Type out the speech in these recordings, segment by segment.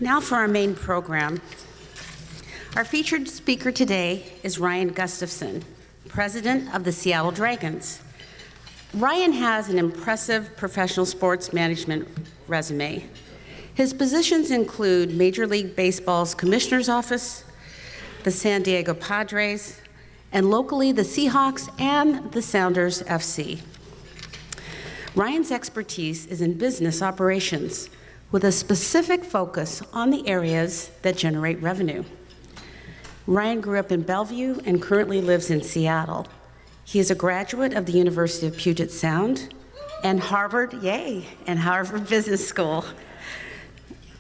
Now for our main program. Our featured speaker today is Ryan Gustafson, president of the Seattle Dragons. Ryan has an impressive professional sports management resume. His positions include Major League Baseball's Commissioner's Office, the San Diego Padres, and locally the Seahawks and the Sounders FC. Ryan's expertise is in business operations with a specific focus on the areas that generate revenue. Ryan grew up in Bellevue and currently lives in Seattle. He is a graduate of the University of Puget Sound and Harvard Business School.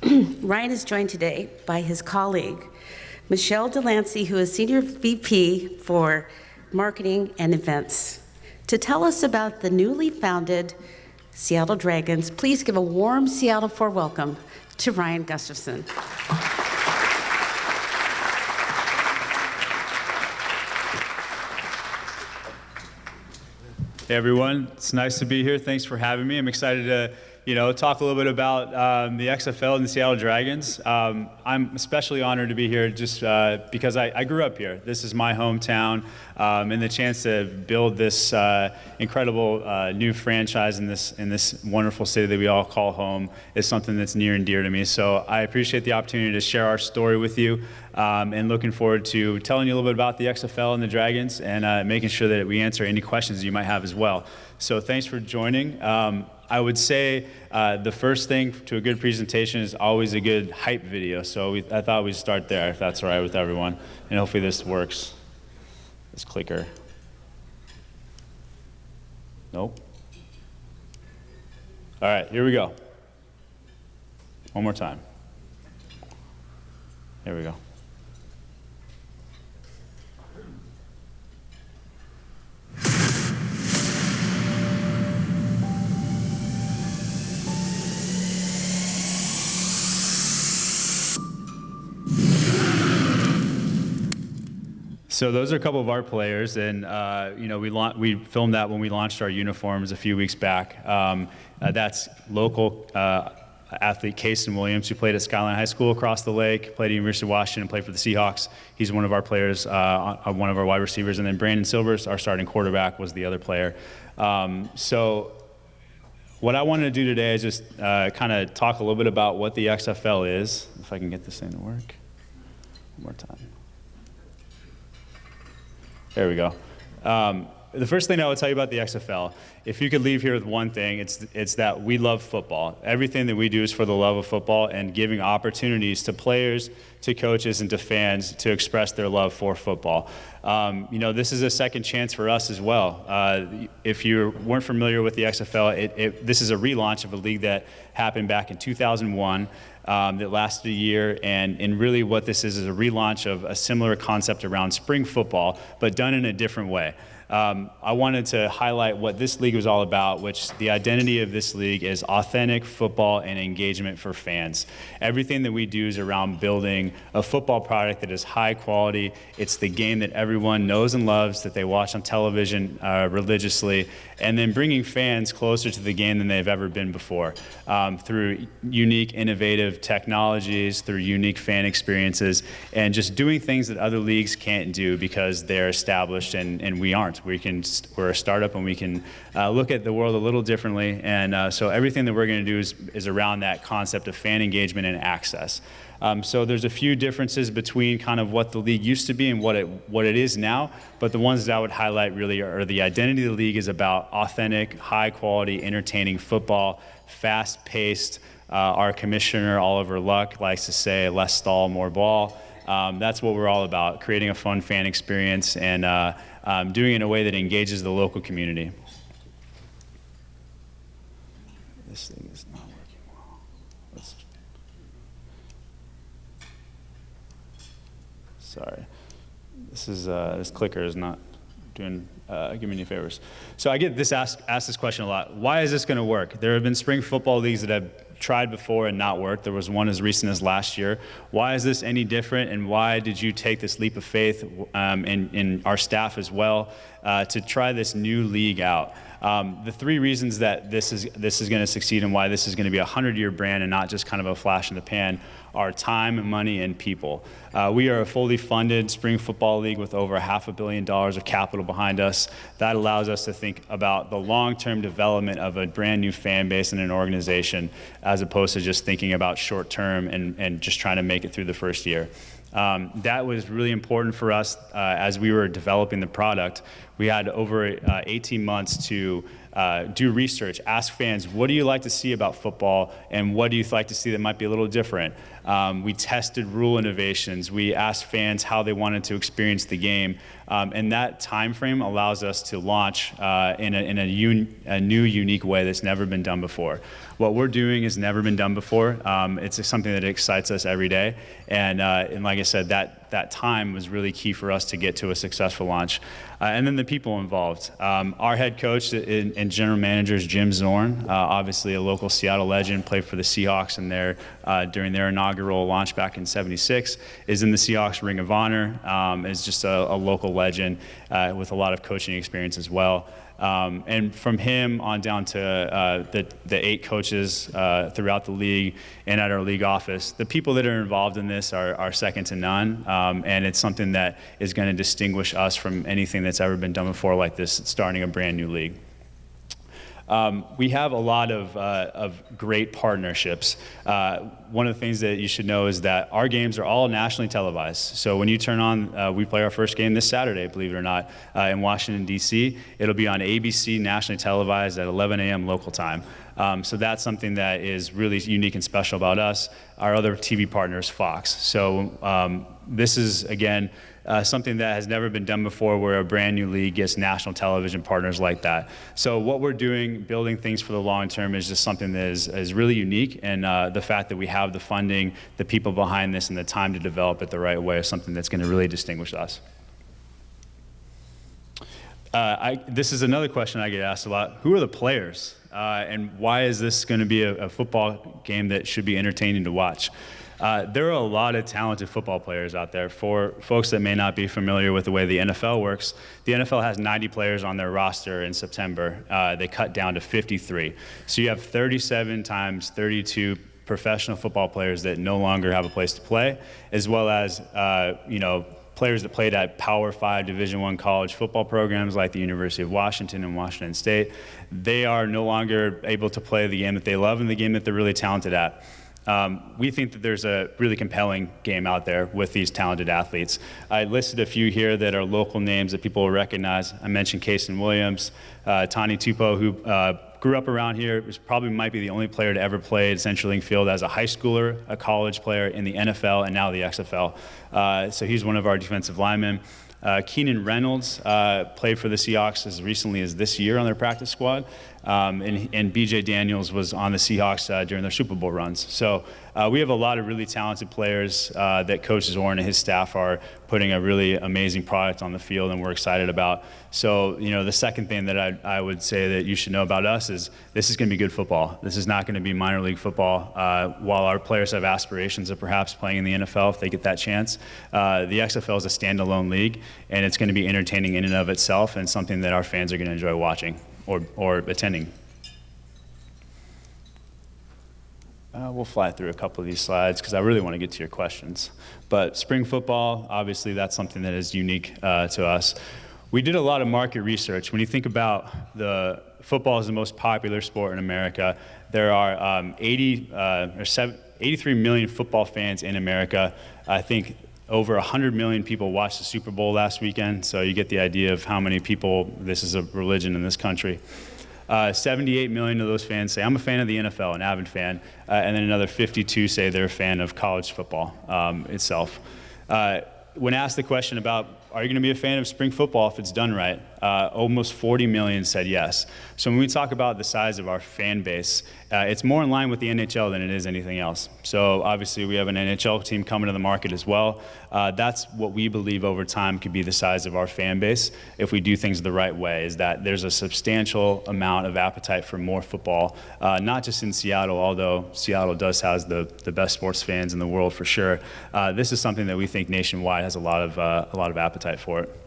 Ryan is joined today by his colleague, Michelle Delancey, who is Senior VP for Marketing and Events. To tell us about the newly founded Seattle Dragons, please give a warm Seattle 4 welcome to Ryan Gustafson. Hey everyone, it's nice to be here. Thanks for having me. I'm excited to talk a little bit about the XFL and the Seattle Dragons. I'm especially honored to be here just because I grew up here. This is my hometown, and the chance to build this incredible new franchise in this wonderful city that we all call home is something that's near and dear to me. So I appreciate the opportunity to share our story with you, and looking forward to telling you a little bit about the XFL and the Dragons, and making sure that we answer any questions you might have as well. So thanks for joining. I would say the first thing to a good presentation is always a good hype video. So I thought we'd start there, if that's all right with everyone. And hopefully this works. This clicker. Nope. All right, here we go. One more time. There we go. So those are a couple of our players, and we filmed that when we launched our uniforms a few weeks back. That's local athlete Cason Williams, who played at Skyline High School across the lake, played at University of Washington, played for the Seahawks. He's one of our players, one of our wide receivers, and then Brandon Silvers, our starting quarterback, was the other player. So what I wanted to do today is just kind of talk a little bit about what the XFL is. If I can get this thing to work. One more time. There we go. The first thing I would tell you about the XFL, if you could leave here with one thing, it's that we love football. Everything that we do is for the love of football and giving opportunities to players, to coaches, and to fans to express their love for football. This is a second chance for us as well. If you weren't familiar with the XFL, this is a relaunch of a league that happened back in 2001. That lasted a year, and really what this is a relaunch of a similar concept around spring football, but done in a different way. I wanted to highlight what this league was all about, which the identity of this league is authentic football and engagement for fans. Everything that we do is around building a football product that is high quality. It's the game that everyone knows and loves, that they watch on television religiously, and then bringing fans closer to the game than they've ever been before, through unique, innovative technologies, through unique fan experiences, and just doing things that other leagues can't do because they're established and we aren't. We're a startup, and we can look at the world a little differently, and so everything that we're going to do is around that concept of fan engagement and access. So there's a few differences between kind of what the league used to be and what it is now, but the ones that I would highlight really are the identity of the league is about authentic, high-quality, entertaining football, fast-paced. Our commissioner, Oliver Luck, likes to say, less stall, more ball. That's what we're all about, creating a fun fan experience and doing it in a way that engages the local community. This thing is not working well. Sorry. This clicker is not doing give me any favors. So I get asked this question a lot. Why is this going to work? There have been spring football leagues that have tried before and not worked. There was one as recent as last year. Why is this any different, and why did you take this leap of faith in our staff as well to try this new league out? The three reasons that this is going to succeed and why this is going to be a 100-year brand and not just kind of a flash in the pan our time, money, and people. We are a fully funded spring football league with over $500 million of capital behind us. That allows us to think about the long-term development of a brand new fan base and an organization, as opposed to just thinking about short-term and just trying to make it through the first year. That was really important for us as we were developing the product. We had over 18 months to do research, ask fans, what do you like to see about football, and what do you like to see that might be a little different? We tested rule innovations. We asked fans how they wanted to experience the game. And that time frame allows us to launch in a new, unique way that's never been done before. What we're doing has never been done before. It's something that excites us every day. And like I said, that time was really key for us to get to a successful launch. And then the people involved. Our head coach and general manager is Jim Zorn, obviously a local Seattle legend, played for the Seahawks during their inaugural launch back in '76, is in the Seahawks Ring of Honor, is just a local legend with a lot of coaching experience as well. And from him on down to the 8 coaches throughout the league and at our league office, the people that are involved in this are second to none, and it's something that is going to distinguish us from anything that's ever been done before like this, starting a brand new league. We have a lot of great partnerships. One of the things that you should know is that our games are all nationally televised. So when you turn on, we play our first game this Saturday, believe it or not, in Washington, D.C. It'll be on ABC, nationally televised at 11 a.m. local time. So that's something that is really unique and special about us. Our other TV partner is Fox. So this is, again, something that has never been done before, where a brand new league gets national television partners like that. So what we're doing, building things for the long term, is just something that is really unique, and the fact that we have the funding, the people behind this, and the time to develop it the right way is something that's going to really distinguish us. This is another question I get asked a lot. Who are the players? And why is this going to be a football game that should be entertaining to watch? There are a lot of talented football players out there. For folks that may not be familiar with the way the NFL works, the NFL has 90 players on their roster in September. They cut down to 53. So you have 37 times 32 professional football players that no longer have a place to play, as well as players that played at Power 5 Division I college football programs like the University of Washington and Washington State. They are no longer able to play the game that they love and the game that they're really talented at. We think that there's a really compelling game out there with these talented athletes. I listed a few here that are local names that people will recognize. I mentioned Kason Williams, Tani Tupo, who grew up around here, might be the only player to ever play at CenturyLink Field as a high schooler, a college player in the NFL, and now the XFL. So he's one of our defensive linemen. Keenan Reynolds played for the Seahawks as recently as this year on their practice squad. And B.J. Daniels was on the Seahawks during their Super Bowl runs. So we have a lot of really talented players that Coach Zorn and his staff are putting a really amazing product on the field, and we're excited about. So, the second thing that I would say that you should know about us is this is going to be good football. This is not going to be minor league football. While our players have aspirations of perhaps playing in the NFL if they get that chance, the XFL is a standalone league, and it's going to be entertaining in and of itself, and something that our fans are going to enjoy watching or attending. We'll fly through a couple of these slides because I really want to get to your questions. But spring football, obviously that's something that is unique to us. We did a lot of market research. When you think about football is the most popular sport in America, there are 83 million football fans in America. I think over 100 million people watched the Super Bowl last weekend, so you get the idea of how many people, this is a religion in this country. 78 million of those fans say, I'm a fan of the NFL, an avid fan, and then another 52 say they're a fan of college football itself. When asked the question about, are you going to be a fan of spring football if it's done right, almost 40 million said yes. So when we talk about the size of our fan base, it's more in line with the NHL than it is anything else. So obviously we have an NHL team coming to the market as well. That's what we believe over time could be the size of our fan base if we do things the right way, is that there's a substantial amount of appetite for more football, not just in Seattle, although Seattle does have the best sports fans in the world for sure. This is something that we think nationwide has a lot of appetite for it.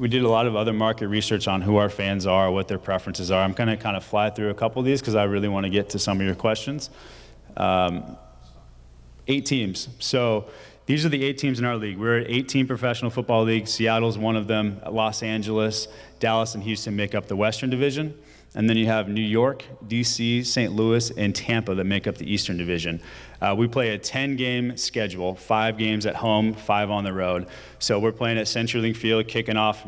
we did a lot of other market research on who our fans are, what their preferences are. I'm going to kind of fly through a couple of these because I really want to get to some of your questions. 8 teams. So these are the 8 teams in our league. We're an 18 professional football league. Seattle's one of them. Los Angeles, Dallas, and Houston make up the Western Division. And then you have New York, DC, St. Louis, and Tampa that make up the Eastern Division. We play a 10-game schedule, 5 games at home, 5 on the road. So we're playing at CenturyLink Field, kicking off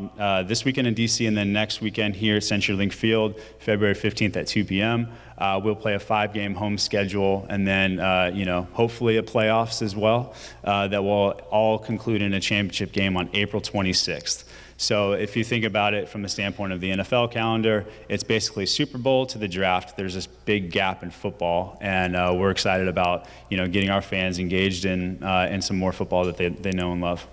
this weekend in DC, and then next weekend here at CenturyLink Field, February 15th at 2 p.m. We'll play a 5-game home schedule, and then hopefully a playoffs as well that will all conclude in a championship game on April 26th. So if you think about it from the standpoint of the NFL calendar, it's basically Super Bowl to the draft. There's this big gap in football, and we're excited about getting our fans engaged in some more football that they know and love.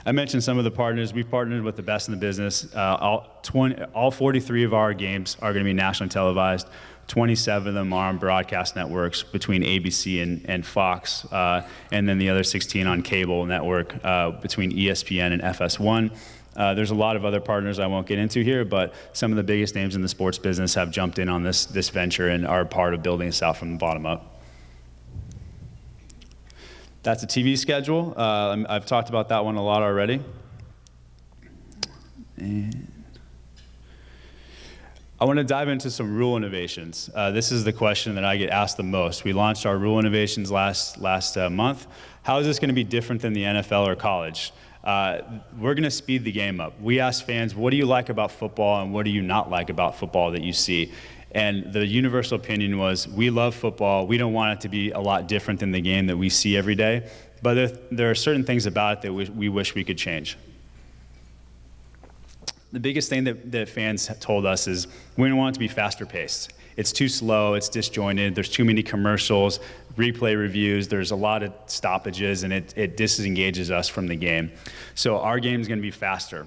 I mentioned some of the partners. We've partnered with the best in the business. All 43 of our games are going to be nationally televised. 27 of them are on broadcast networks between ABC and Fox, and then the other 16 on cable network between ESPN and FS1. There's a lot of other partners I won't get into here, but some of the biggest names in the sports business have jumped in on this venture and are part of building this out from the bottom up. That's a TV schedule. I've talked about that one a lot already. And I want to dive into some rule innovations. This is the question that I get asked the most. We launched our rule innovations last month. How is this going to be different than the NFL or college? We're going to speed the game up. We asked fans, what do you like about football and what do you not like about football that you see? And the universal opinion was, we love football. We don't want it to be a lot different than the game that we see every day. But there are certain things about it that we wish we could change. The biggest thing that fans told us is we don't want it to be faster paced. It's too slow, it's disjointed, there's too many commercials, replay reviews, there's a lot of stoppages, and it disengages us from the game. So our game is going to be faster.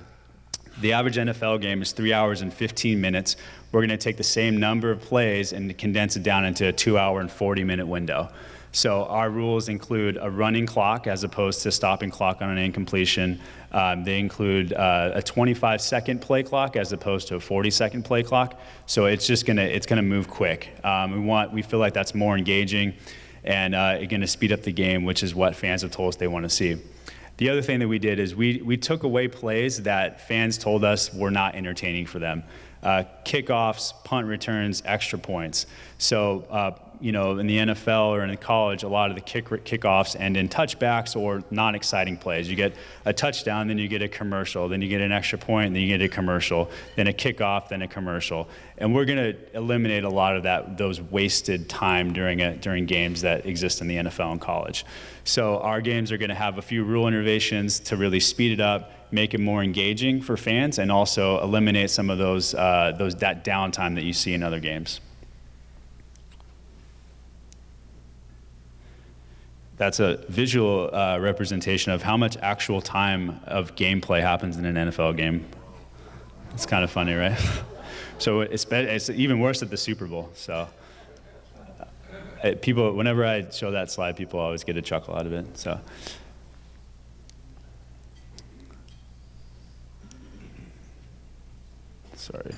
The average NFL game is 3 hours and 15 minutes. We're going to take the same number of plays and condense it down into a 2-hour and 40-minute window. So our rules include a running clock as opposed to stopping clock on an incompletion. They include a 25-second play clock as opposed to a 40-second play clock. So it's gonna move quick. We feel like that's more engaging and going to speed up the game, which is what fans have told us they want to see. The other thing that we did is we took away plays that fans told us were not entertaining for them. Kickoffs, punt returns, extra points. So, in the NFL or in college, a lot of the kickoffs end in touchbacks or non-exciting plays. You get a touchdown, then you get a commercial, then you get an extra point, then you get a commercial, then a kickoff, then a commercial. And we're going to eliminate a lot of those wasted time during games that exist in the NFL and college. So our games are going to have a few rule innovations to really speed it up, make it more engaging for fans, and also eliminate some of that downtime that you see in other games. That's a visual representation of how much actual time of gameplay happens in an NFL game. It's kind of funny, right? So it's even worse at the Super Bowl. So people, whenever I show that slide, people always get a chuckle out of it. So. Sorry.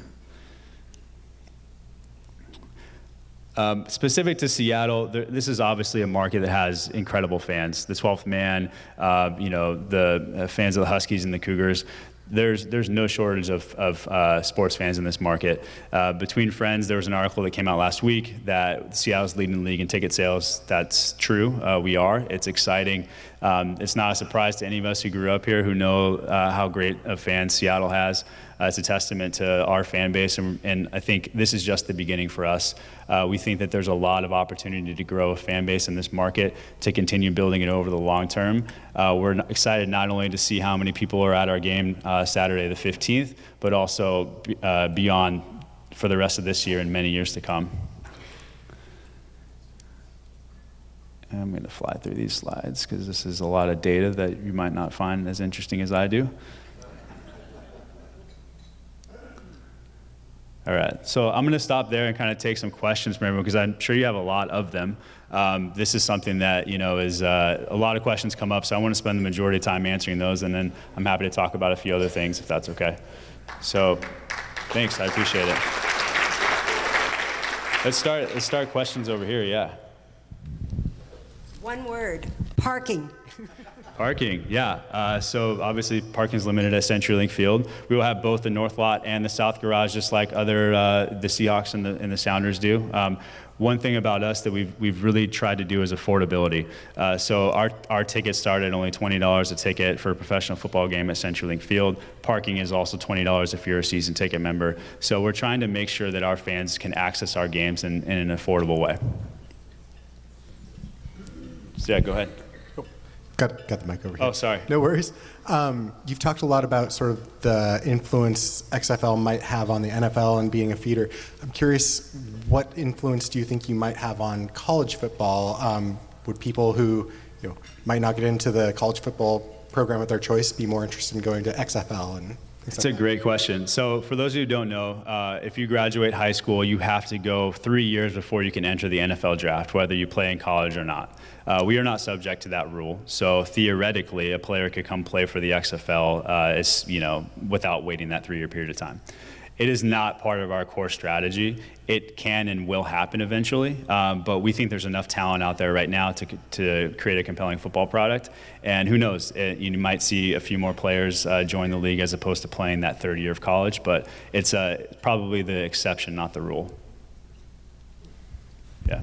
Specific to Seattle, this is obviously a market that has incredible fans. The 12th Man, the fans of the Huskies and the Cougars. There's no shortage of sports fans in this market. Between friends, there was an article that came out last week that Seattle's leading the league in ticket sales. That's true. We are. It's exciting. It's not a surprise to any of us who grew up here who know how great of fans Seattle has. It's a testament to our fan base, and I think this is just the beginning for us. We think that there's a lot of opportunity to grow a fan base in this market, to continue building it over the long term. We're excited not only to see how many people are at our game Saturday the 15th, but also beyond for the rest of this year and many years to come. And I'm going to fly through these slides because this is a lot of data that you might not find as interesting as I do. All right, so I'm going to stop there and kind of take some questions from everyone because I'm sure you have a lot of them. This is something that, is a lot of questions come up, so I want to spend the majority of time answering those, and then I'm happy to talk about a few other things if that's okay. So thanks, I appreciate it. Let's start questions over here, yeah. One word, parking. Parking, yeah. So obviously parking is limited at CenturyLink Field. We will have both the north lot and the south garage, just like the Seahawks and the Sounders do. One thing about us that we've really tried to do is affordability. So our tickets start at only $20 a ticket for a professional football game at CenturyLink Field. Parking is also $20 if you're a season ticket member. So we're trying to make sure that our fans can access our games in an affordable way. So yeah, go ahead. Got the mic over here. Oh, sorry. No worries. You've talked a lot about sort of the influence XFL might have on the NFL and being a feeder. I'm curious, what influence do you think you might have on college football? Would people who might not get into the college football program of their choice be more interested in going to XFL? And it's a great question. So for those of you who don't know, if you graduate high school, you have to go 3 years before you can enter the NFL draft, whether you play in college or not. We are not subject to that rule. So theoretically, a player could come play for the XFL without waiting that 3-year period of time. It is not part of our core strategy. It can and will happen eventually, but we think there's enough talent out there right now to create a compelling football product. And who knows, you might see a few more players join the league as opposed to playing that third year of college, but it's probably the exception, not the rule. Yeah.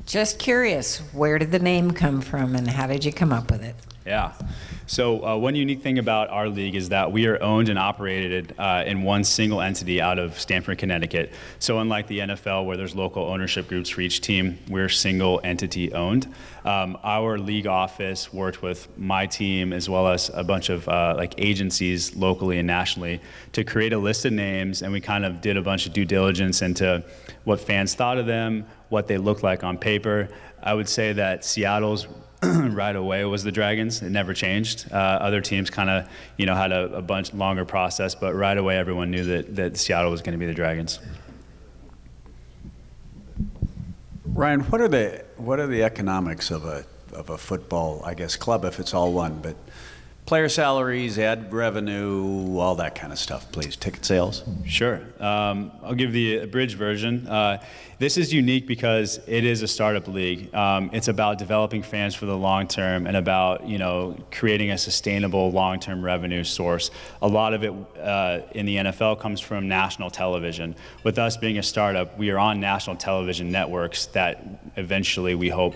Just curious, where did the name come from and how did you come up with it? Yeah. So one unique thing about our league is that we are owned and operated in one single entity out of Stamford, Connecticut. So unlike the NFL where there's local ownership groups for each team, we're single entity owned. Our league office worked with my team as well as a bunch of agencies locally and nationally to create a list of names, and we kind of did a bunch of due diligence into what fans thought of them, what they looked like on paper. I would say that Seattle's right away was the Dragons. It never changed. Other teams kind of, had a bunch longer process, but right away everyone knew that Seattle was going to be the Dragons. Ryan, what are the economics of a football, I guess, club if it's all one, but player salaries, ad revenue, all that kind of stuff, please. Ticket sales? Sure. I'll give the abridged version. This is unique because it is a startup league. It's about developing fans for the long term and about creating a sustainable long-term revenue source. A lot of it in the NFL comes from national television. With us being a startup, we are on national television networks that eventually we hope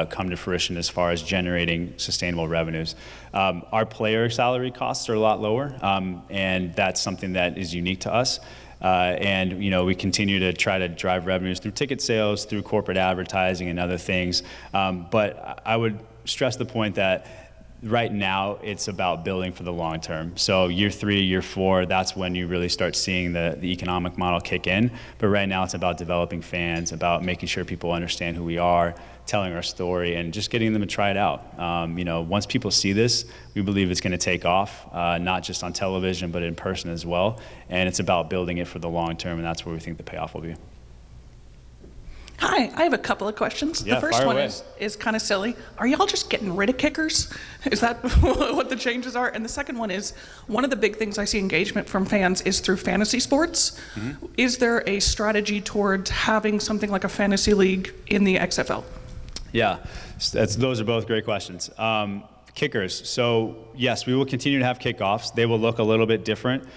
come to fruition as far as generating sustainable revenues. Our player salary costs are a lot lower, and that's something that is unique to us. And we continue to try to drive revenues through ticket sales, through corporate advertising and other things. But I would stress the point that right now it's about building for the long term. So year 3, year 4, that's when you really start seeing the economic model kick in. But right now it's about developing fans, about making sure people understand who we are, telling our story, and just getting them to try it out. Once people see this, we believe it's going to take off, not just on television, but in person as well. And it's about building it for the long term, and that's where we think the payoff will be. Hi, I have a couple of questions. Yeah, the first fire one away. is kind of silly. Are y'all just getting rid of kickers? Is that what the changes are? And the second one is, one of the big things I see engagement from fans is through fantasy sports. Mm-hmm. Is there a strategy towards having something like a fantasy league in the XFL? Yeah, those are both great questions. Kickers. So yes, we will continue to have kickoffs. They will look a little bit different.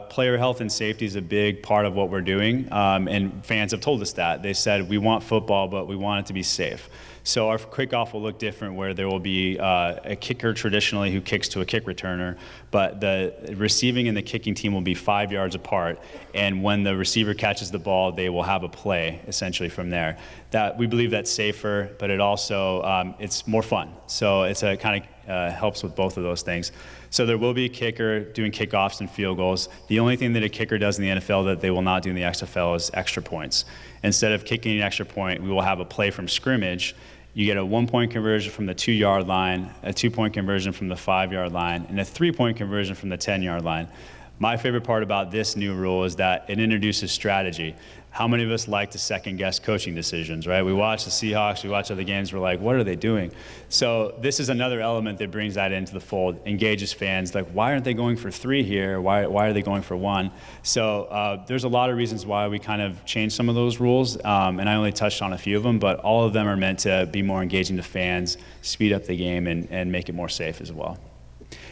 Player health and safety is a big part of what we're doing, and fans have told us that. They said we want football, but we want it to be safe. So our kickoff will look different, where there will be a kicker traditionally who kicks to a kick returner, but the receiving and the kicking team will be 5 yards apart, and when the receiver catches the ball, they will have a play essentially from there. That we believe that's safer, but it also it's more fun. So it's a kind of helps with both of those things. So there will be a kicker doing kickoffs and field goals. The only thing that a kicker does in the NFL that they will not do in the XFL is extra points. Instead of kicking an extra point, we will have a play from scrimmage. You get a 1-point conversion from the 2-yard line, a 2-point conversion from the 5-yard line, and a 3-point conversion from the 10-yard line. My favorite part about this new rule is that it introduces strategy. How many of us like to second guess coaching decisions, right? We watch the Seahawks, we watch other games, we're like, what are they doing? So this is another element that brings that into the fold, engages fans, like, why aren't they going for 3 here? Why are they going for 1? So there's a lot of reasons why we kind of changed some of those rules, and I only touched on a few of them, but all of them are meant to be more engaging to fans, speed up the game, and make it more safe as well.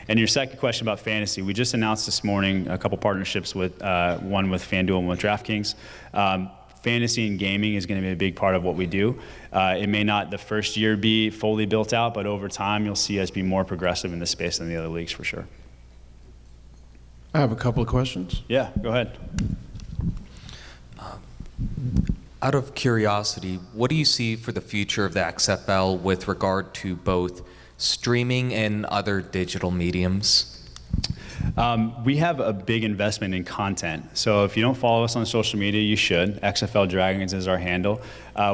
And your second question about fantasy, we just announced this morning a couple partnerships with one with FanDom and with DraftKings. Fantasy and gaming is going to be a big part of what we do. It may not the first year be fully built out, but over time you'll see us be more progressive in this space than the other leagues for sure. I have a couple of questions. Yeah, go ahead. Out of curiosity, what do you see for the future of the XFL with regard to both streaming and other digital mediums? We have a big investment in content. So if you don't follow us on social media, you should. XFL Dragons is our handle.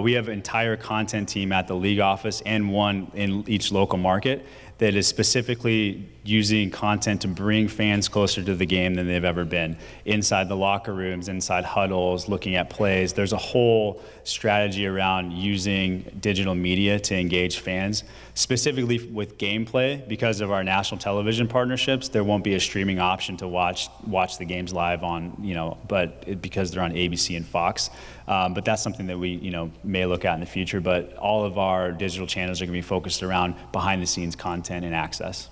We have an entire content team at the league office and one in each local market that is specifically using content to bring fans closer to the game than they've ever been. Inside the locker rooms, inside huddles, looking at plays. There's a whole strategy around using digital media to engage fans. Specifically with gameplay, because of our national television partnerships, there won't be a streaming option to watch the games live on, because they're on ABC and Fox. But that's something that we, may look at in the future. But all of our digital channels are going to be focused around behind-the-scenes content and access.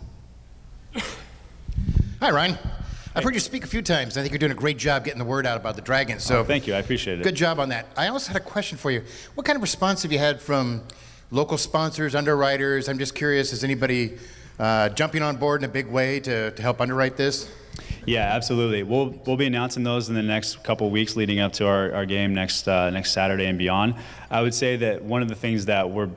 Hi, Ryan. I've heard you speak a few times. I think you're doing a great job getting the word out about the Dragons. So thank you. I appreciate it. Good job on that. I also had a question for you. What kind of response have you had from local sponsors, underwriters? I'm just curious, is anybody jumping on board in a big way to help underwrite this? Yeah, absolutely. We'll be announcing those in the next couple of weeks leading up to our game next Saturday and beyond. I would say that one of the things that we're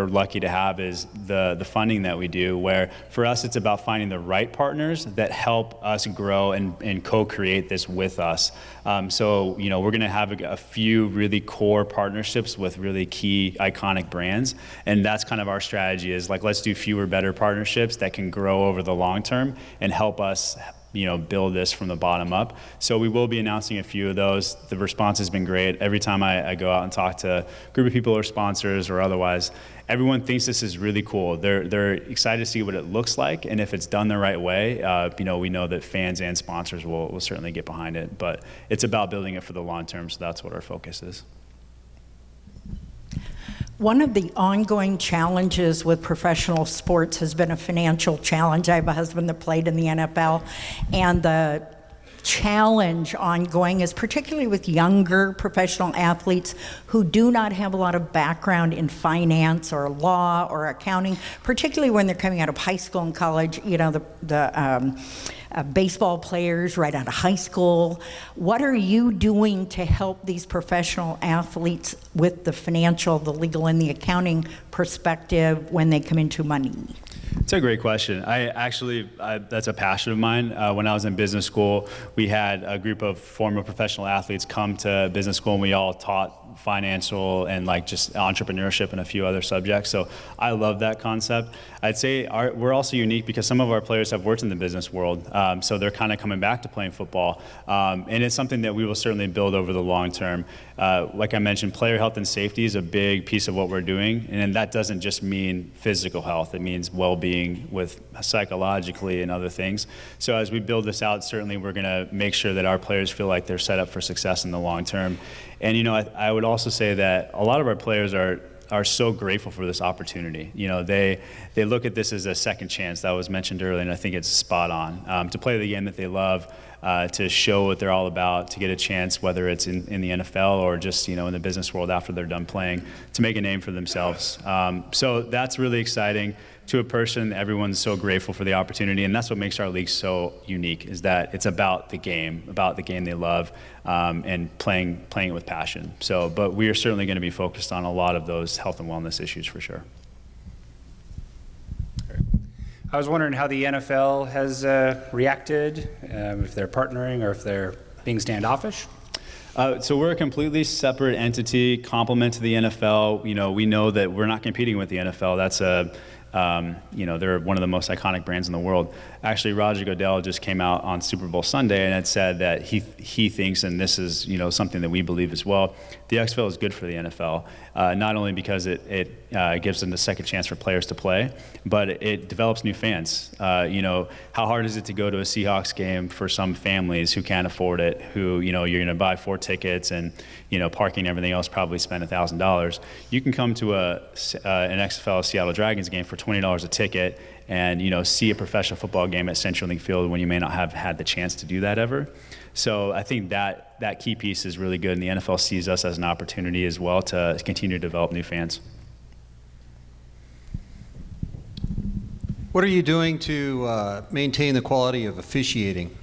lucky to have is the funding that we do, where for us it's about finding the right partners that help us grow and co-create this with us. So we're going to have a few really core partnerships with really key iconic brands, and that's kind of our strategy is like, let's do fewer better partnerships that can grow over the long term and help us build this from the bottom up. So we will be announcing a few of those. The response has been great. Every time I go out and talk to a group of people or sponsors or otherwise, everyone thinks this is really cool. They're excited to see what it looks like, and if it's done the right way, we know that fans and sponsors will certainly get behind it. But it's about building it for the long term, so that's what our focus is. One of the ongoing challenges with professional sports has been a financial challenge. I have a husband that played in the NFL, and the challenge ongoing is particularly with younger professional athletes who do not have a lot of background in finance or law or accounting, particularly when they're coming out of high school and college, the baseball players right out of high school. What are you doing to help these professional athletes with the financial, the legal, and the accounting perspective when they come into money? It's a great question. That's a passion of mine. When I was in business school, we had a group of former professional athletes come to business school, and we all taught financial and just entrepreneurship and a few other subjects. So I love that concept. I'd say we're also unique because some of our players have worked in the business world, so they're kind of coming back to playing football. And it's something that we will certainly build over the long term. Like I mentioned, player health and safety is a big piece of what we're doing, and that doesn't just mean physical health. It means well-being with psychologically and other things. So as we build this out, certainly we're going to make sure that our players feel like they're set up for success in the long term. And I would also say that a lot of our players are so grateful for this opportunity. They look at this as a second chance that was mentioned earlier, and I think it's spot on. To play the game that they love, to show what they're all about, to get a chance, whether it's in the NFL or just in the business world after they're done playing, to make a name for themselves. So that's really exciting. To a person, everyone's so grateful for the opportunity, and that's what makes our league so unique, is that it's about the game they love, and playing it with passion. So, but we are certainly going to be focused on a lot of those health and wellness issues for sure. I was wondering how the NFL has reacted, if they're partnering or if they're being standoffish. So we're a completely separate entity, complement to the NFL. We know that we're not competing with the NFL. They're one of the most iconic brands in the world. Actually, Roger Goodell just came out on Super Bowl Sunday and had said that he thinks, and this is something that we believe as well, the XFL is good for the NFL, not only because it gives them the second chance for players to play, but it develops new fans. How hard is it to go to a Seahawks game for some families who can't afford it, who you're going to buy 4 tickets and parking and everything else, probably spend $1,000. You can come to an XFL Seattle Dragons game for $20 a ticket and see a professional football game at CenturyLink Field when you may not have had the chance to do that ever. So I think that key piece is really good, and the NFL sees us as an opportunity as well to continue to develop new fans. What are you doing to maintain the quality of officiating?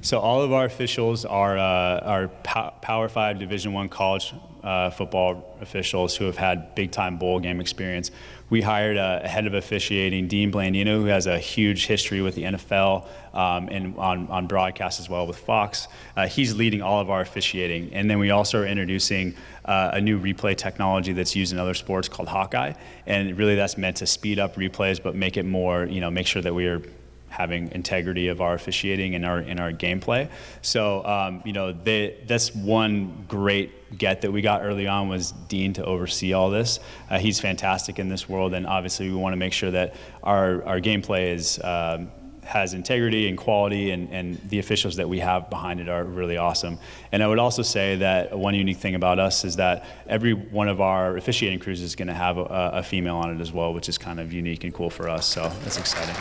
So all of our officials are Power 5 Division I college football officials who have had big-time bowl game experience. We hired a head of officiating, Dean Blandino, who has a huge history with the NFL and on broadcast as well with Fox. He's leading all of our officiating. And then we also are introducing a new replay technology that's used in other sports called Hawkeye. And really that's meant to speed up replays, but make it more, make sure that we are having integrity of our officiating and our gameplay. So, that's one great get that we got early on was Dean to oversee all this. He's fantastic in this world, and obviously we want to make sure that our gameplay has integrity and quality, and the officials that we have behind it are really awesome. And I would also say that one unique thing about us is that every one of our officiating crews is going to have a female on it as well, which is kind of unique and cool for us. So that's exciting.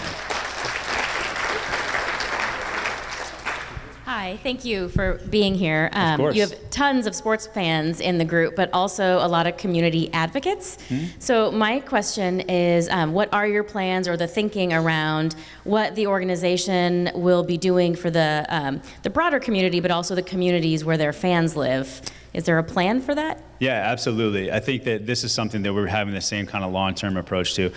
Hi, thank you for being here. Of course. You have tons of sports fans in the group, but also a lot of community advocates. So my question is, what are your plans or the thinking around what the organization will be doing for the broader community, but also the communities where their fans live? Is there a plan for that? Yeah, absolutely. I think that this is something that we're having the same kind of long-term approach to.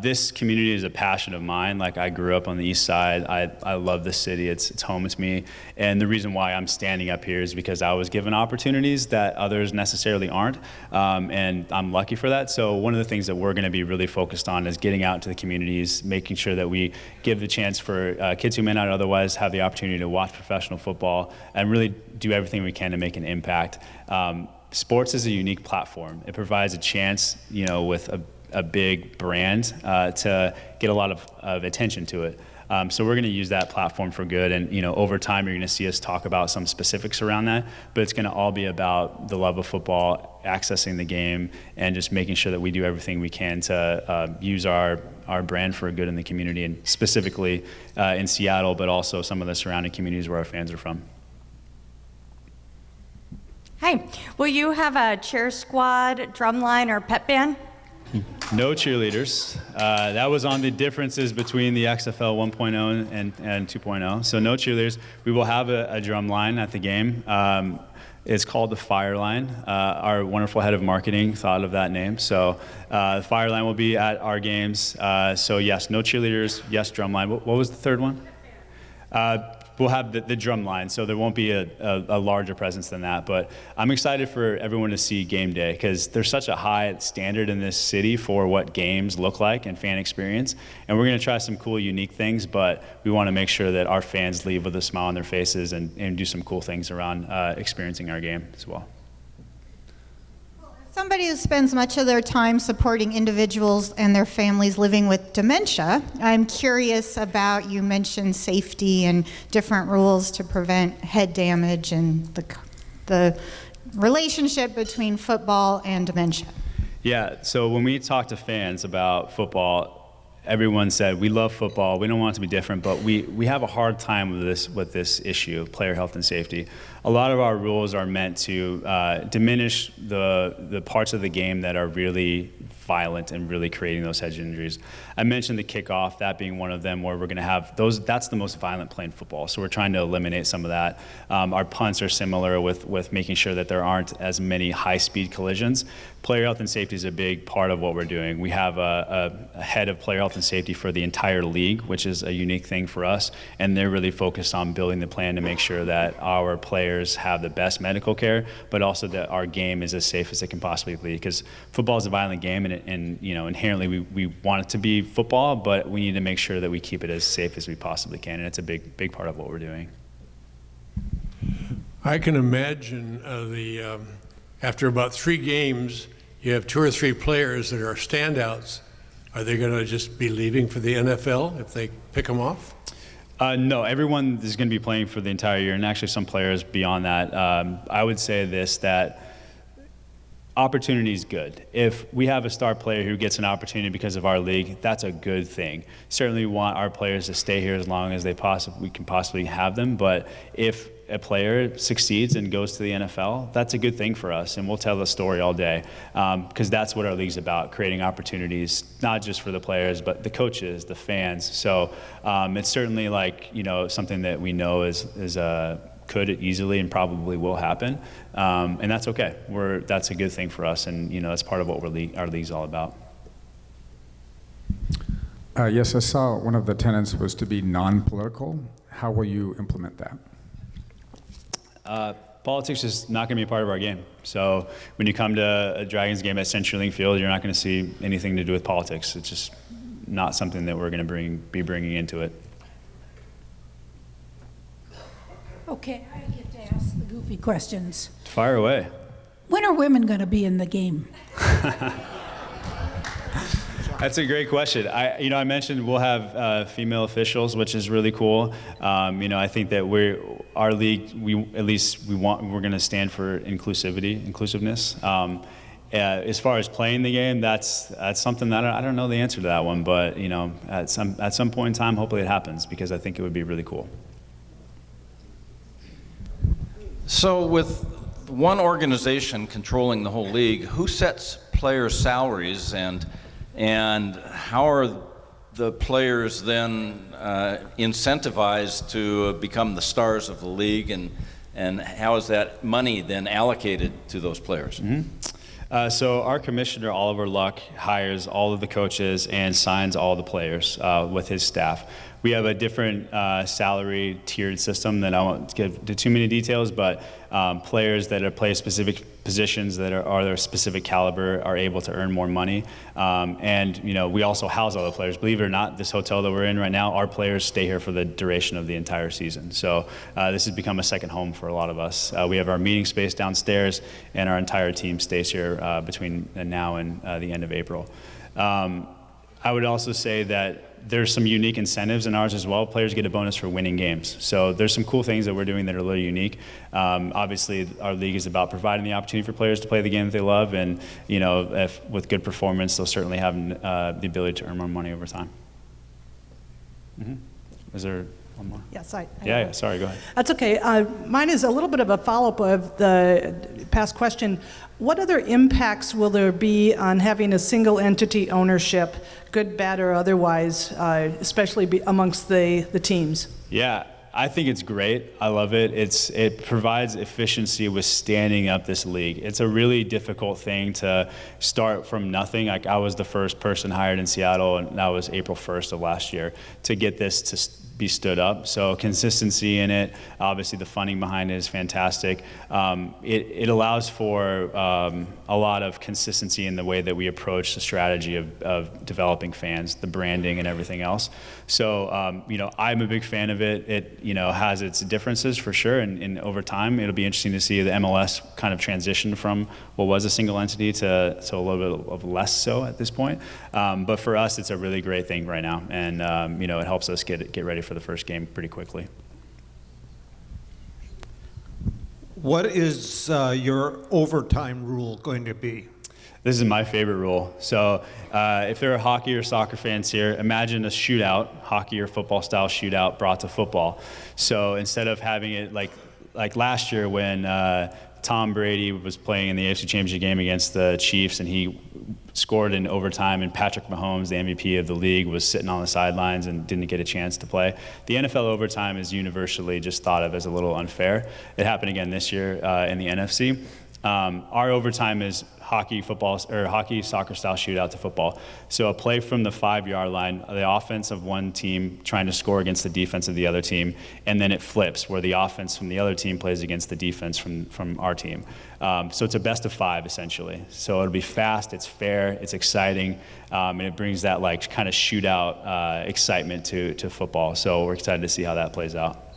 This community is a passion of mine. Like, I grew up on the east side. I love this city. It's home to me. And the reason why I'm standing up here is because I was given opportunities that others necessarily aren't. And I'm lucky for that. So one of the things that we're going to be really focused on is getting out to the communities, making sure that we give the chance for kids who may not otherwise have the opportunity to watch professional football and really do everything we can to make an impact. Sports is a unique platform. It provides a chance, with a big brand to get a lot of attention to it. So we're going to use that platform for good. And, over time, you're going to see us talk about some specifics around that. But it's going to all be about the love of football, accessing the game, and just making sure that we do everything we can to use our brand for good in the community, and specifically in Seattle, but also some of the surrounding communities where our fans are from. Hi, will you have a cheer squad, drumline, or pep band? No cheerleaders. That was on the differences between the XFL 1.0 and 2.0. So no cheerleaders. We will have a drum line at the game. It's called the Fire Line. Our wonderful head of marketing thought of that name. So the Fire Line will be at our games. So yes, no cheerleaders. Yes, drum line. What was the third one? We'll have the drum line, so there won't be a larger presence than that. But I'm excited for everyone to see game day, because there's such a high standard in this city for what games look like and fan experience. And we're going to try some cool, unique things, but we want to make sure that our fans leave with a smile on their faces and do some cool things around experiencing our game as well. Somebody who spends much of their time supporting individuals and their families living with dementia, I'm curious about, you mentioned safety and different rules to prevent head damage and the relationship between football and dementia. Yeah, so when we talk to fans about football, everyone said, we love football, we don't want it to be different, but we have a hard time with this issue, player health and safety. A lot of our rules are meant to diminish the parts of the game that are really violent and really creating those head injuries. I mentioned the kickoff, that being one of them, where we're going to have those. That's the most violent play in football, so we're trying to eliminate some of that. Our punts are similar with making sure that there aren't as many high-speed collisions. Player health and safety is a big part of what we're doing. We have a head of player health and safety for the entire league, which is a unique thing for us, and they're really focused on building the plan to make sure that our players have the best medical care, but also that our game is as safe as it can possibly be, because football is a violent game, and and inherently we want it to be football, but we need to make sure that we keep it as safe as we possibly can, and it's a big part of what we're doing. I can imagine after about 3 games, you have 2 or 3 players that are standouts. Are they going to just be leaving for the NFL if they pick them off? No, everyone is going to be playing for the entire year, and actually some players beyond that. I would say this, that opportunity is good. If we have a star player who gets an opportunity because of our league, that's a good thing. Certainly we want our players to stay here as long as we can possibly have them, but if a player succeeds and goes to the NFL, that's a good thing for us, and we'll tell the story all day, because that's what our league's about, creating opportunities, not just for the players, but the coaches, the fans. So it's certainly something that we know could easily and probably will happen, and that's okay. That's a good thing for us, and that's part of what our league's all about. Yes, I saw one of the tenets was to be non-political. How will you implement that? Politics is not going to be a part of our game. So when you come to a Dragons game at CenturyLink Field, you're not going to see anything to do with politics. It's just not something that we're going to be bringing into it. Okay, I get to ask the goofy questions. Fire away. When are women going to be in the game? That's a great question. I mentioned we'll have female officials, which is really cool. I think that our league, we're going to stand for inclusiveness. As far as playing the game, that's something that I don't know the answer to that one, but at some point in time, hopefully it happens, because I think it would be really cool. So with one organization controlling the whole league, who sets players' salaries, and how are the players then incentivized to become the stars of the league, and how is that money then allocated to those players? Mm-hmm. So our commissioner, Oliver Luck, hires all of the coaches and signs all the players with his staff. We have a different salary tiered system that I won't give to too many details, but players that play specific positions that are their specific caliber are able to earn more money. And we also house all the players. Believe it or not, this hotel that we're in right now, our players stay here for the duration of the entire season. So this has become a second home for a lot of us. We have our meeting space downstairs, and our entire team stays here between now and the end of April. I would also say that there's some unique incentives in ours as well. Players get a bonus for winning games. So there's some cool things that we're doing that are a little unique. Obviously, our league is about providing the opportunity for players to play the game that they love, and if with good performance, they'll certainly have the ability to earn more money over time. Mm-hmm. Is there one more? Yes, Yeah, sorry, go ahead. That's okay. Mine is a little bit of a follow-up of the past question. What other impacts will there be on having a single entity ownership, good, bad, or otherwise, especially amongst the teams? Yeah, I think it's great. I love it. It provides efficiency with standing up this league. It's a really difficult thing to start from nothing. Like, I was the first person hired in Seattle, and that was April 1st of last year, to get this to be stood up. So consistency in it, obviously the funding behind it is fantastic. It allows for a lot of consistency in the way that we approach the strategy of developing fans, the branding and everything else. So I'm a big fan of it. It has its differences for sure, and over time it'll be interesting to see the MLS kind of transition from what was a single entity to a little bit of less so at this point. But for us, it's a really great thing right now, and it helps us get ready for the first game pretty quickly. What is your overtime rule going to be? This is my favorite rule. So if there are hockey or soccer fans here, imagine a shootout, hockey or football style shootout brought to football. So instead of having it like last year when Tom Brady was playing in the AFC Championship game against the Chiefs, and he scored in overtime, and Patrick Mahomes, the MVP of the league, was sitting on the sidelines and didn't get a chance to play. The NFL overtime is universally just thought of as a little unfair. It happened again this year in the NFC. Our overtime is hockey, soccer style shootout to football. So a play from the 5-yard line, the offense of one team trying to score against the defense of the other team, and then it flips where the offense from the other team plays against the defense from our team. So it's a best of 5 essentially. So it'll be fast, it's fair, it's exciting, and it brings that like kind of shootout excitement to football. So we're excited to see how that plays out.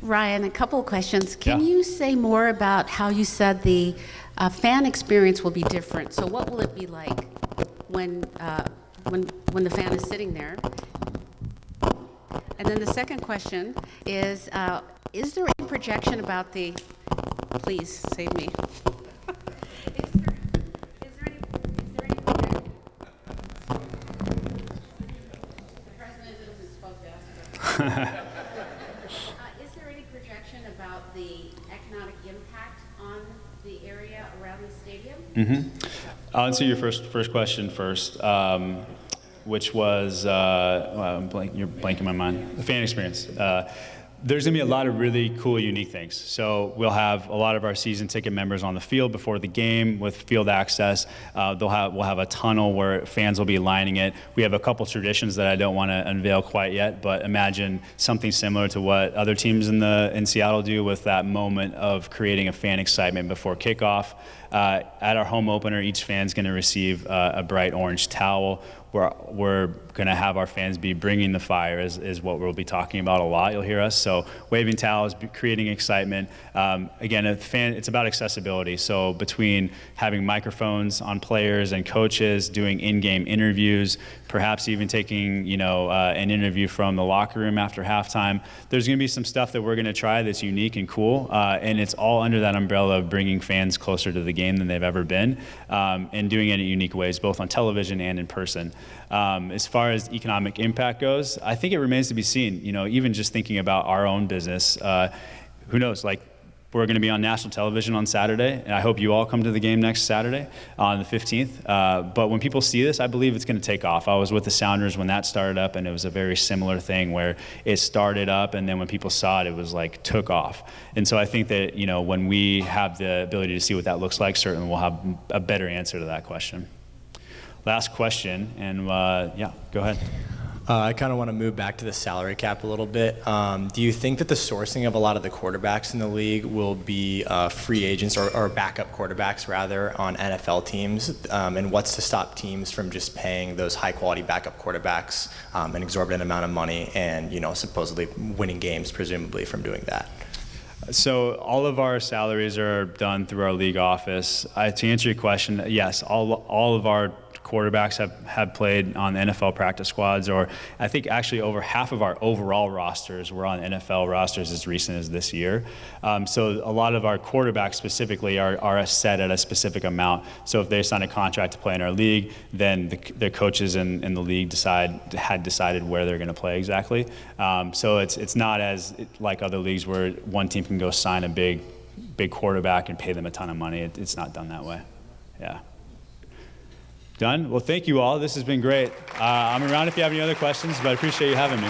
Ryan, a couple of questions. Can you say more about how you said the fan experience will be different? So what will it be like when the fan is sitting there? And then the second question is there any projection about the, please save me. Is there any projection? The president isn't supposed to ask. About the economic impact on the area around the stadium? I'll answer your first question first, which was, you're blanking my mind, the fan experience. There's going to be a lot of really cool, unique things. So we'll have a lot of our season ticket members on the field before the game with field access. We'll have a tunnel where fans will be lining it. We have a couple traditions that I don't want to unveil quite yet, but imagine something similar to what other teams in Seattle do with that moment of creating a fan excitement before kickoff. At our home opener, each fan's going to receive a bright orange towel. We're going to have our fans be bringing the fire is what we'll be talking about a lot. You'll hear us. So waving towels, creating excitement. Again, it's about accessibility. So between having microphones on players and coaches, doing in-game interviews, perhaps even taking an interview from the locker room after halftime, there's going to be some stuff that we're going to try that's unique and cool. And it's all under that umbrella of bringing fans closer to the game than they've ever been, and doing it in unique ways, both on television and in person. As far as economic impact goes, I think it remains to be seen. Even just thinking about our own business, who knows? Like, we're going to be on national television on Saturday, and I hope you all come to the game next Saturday on the 15th. But when people see this, I believe it's going to take off. I was with the Sounders when that started up, and it was a very similar thing where it started up, and then when people saw it, it was like took off. And so I think that when we have the ability to see what that looks like, certainly we'll have a better answer to that question. Last question, and yeah, go ahead. I kind of want to move back to the salary cap a little bit. Do you think that the sourcing of a lot of the quarterbacks in the league will be free agents or backup quarterbacks rather on NFL teams? And what's to stop teams from just paying those high-quality backup quarterbacks an exorbitant amount of money and supposedly winning games, presumably, from doing that? So all of our salaries are done through our league office. To answer your question, yes, all of our quarterbacks have played on NFL practice squads, or I think actually over half of our overall rosters were on NFL rosters as recent as this year. So a lot of our quarterbacks specifically are set at a specific amount. So if they sign a contract to play in our league, then the coaches in the league had decided where they're going to play exactly. So it's not as like other leagues where one team can go sign a big quarterback and pay them a ton of money. It's not done that way. Yeah. Done? Well, thank you all. This has been great. I'm around if you have any other questions, but I appreciate you having me.